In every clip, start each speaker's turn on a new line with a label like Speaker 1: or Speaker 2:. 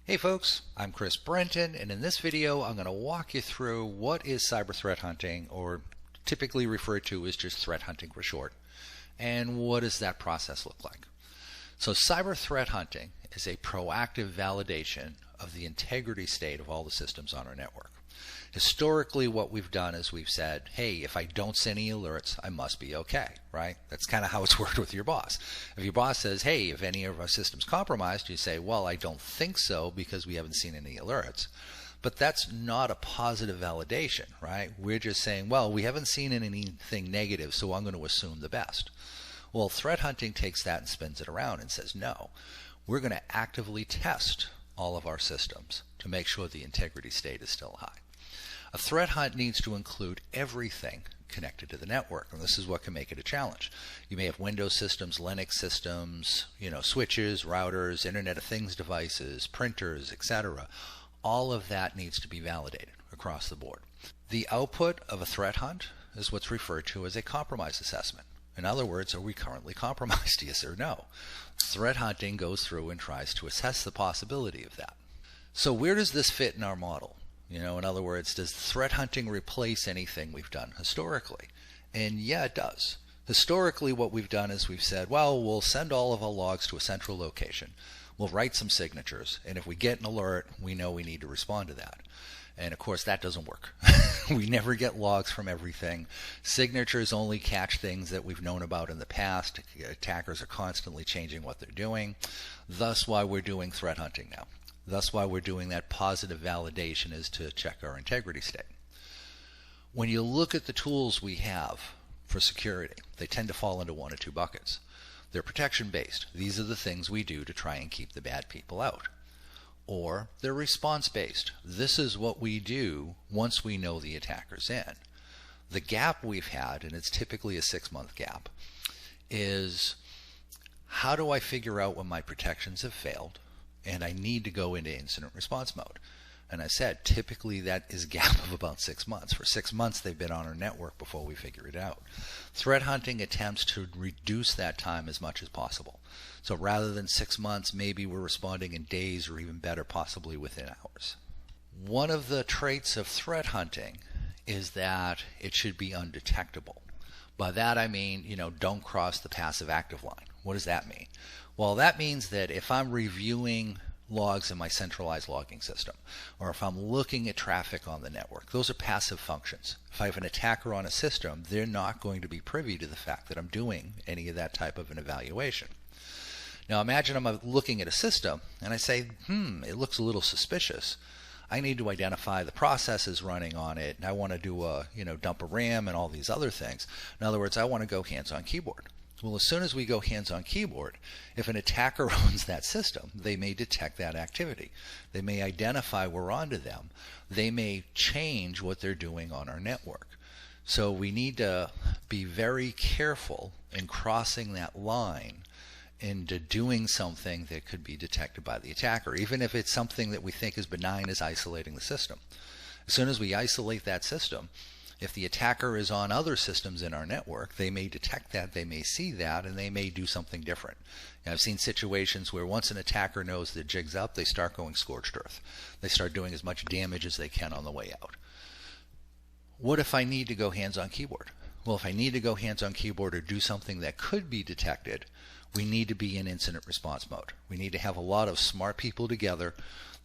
Speaker 1: Hey folks, I'm Brenton, and in this video I'm going to walk you through what is cyber threat hunting, or typically referred to as just threat hunting for short, and what does that process look like. So cyber threat hunting is a proactive validation of the integrity state of all the systems on our network. Historically, what we've done is we've said, hey, if I don't send any alerts, I must be okay, right? That's kind of how it's worked with your boss. If your boss says, hey, if any of our systems compromised, you say, well, I don't think so because we haven't seen any alerts. But that's not a positive validation, right? We're just saying, well, we haven't seen anything negative, so I'm going to assume the best. Well, threat hunting takes that and spins it around and says, no, we're going to actively test all of our systems to make sure the integrity state is still high. A threat hunt needs to include everything connected to the network, and this is what can make it a challenge. You may have Windows systems, Linux systems, switches, routers, Internet of Things devices, printers, etc. All of that needs to be validated across the board. The output of a threat hunt is what's referred to as a compromise assessment. In other words, are we currently compromised, yes or no? Threat hunting goes through and tries to assess the possibility of that. So where does this fit in our model? In other words, does threat hunting replace anything we've done historically? And yeah, it does. Historically, what we've done is we've said, well, we'll send all of our logs to a central location. We'll write some signatures, and if we get an alert, we know we need to respond to that. And of course, that doesn't work. We never get logs from everything. Signatures only catch things that we've known about in the past. Attackers are constantly changing what they're doing. Thus why we're doing threat hunting now. Thus why we're doing that positive validation, is to check our integrity state. When you look at the tools we have for security, they tend to fall into one or two buckets. They're protection based. These are the things we do to try and keep the bad people out. Or they're response based. This is what we do once we know the attacker's in. The gap we've had, and it's typically a 6-month gap, is how do I figure out when my protections have failed and I need to go into incident response mode? And I said, typically that is a gap of about 6 months. For 6 months, they've been on our network before we figure it out. Threat hunting attempts to reduce that time as much as possible. So rather than 6 months, maybe we're responding in days, or even better, possibly within hours. One of the traits of threat hunting is that it should be undetectable. By that I mean, don't cross the passive active line. What does that mean? Well, that means that if I'm reviewing logs in my centralized logging system, or if I'm looking at traffic on the network, those are passive functions. If I have an attacker on a system, they're not going to be privy to the fact that I'm doing any of that type of an evaluation. Now imagine I'm looking at a system and I say, it looks a little suspicious. I need to identify the processes running on it, and I want to do a dump a RAM and all these other things. In other words, I want to go hands-on keyboard. Well, as soon as we go hands-on keyboard, if an attacker owns that system, they may detect that activity. They may identify we're onto them. They may change what they're doing on our network. So we need to be very careful in crossing that line into doing something that could be detected by the attacker, even if it's something that we think is benign as isolating the system. As soon as we isolate that system, if the attacker is on other systems in our network, they may detect that, they may see that, and they may do something different. I've seen situations where once an attacker knows the jig's up, they start going scorched earth. They start doing as much damage as they can on the way out. What if I need to go hands-on keyboard? Well, if I need to go hands-on keyboard or do something that could be detected, we need to be in incident response mode. We need to have a lot of smart people together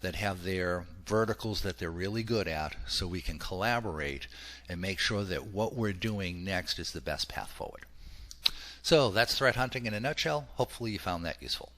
Speaker 1: that have their verticals that they're really good at, so we can collaborate and make sure that what we're doing next is the best path forward. So that's threat hunting in a nutshell. Hopefully you found that useful.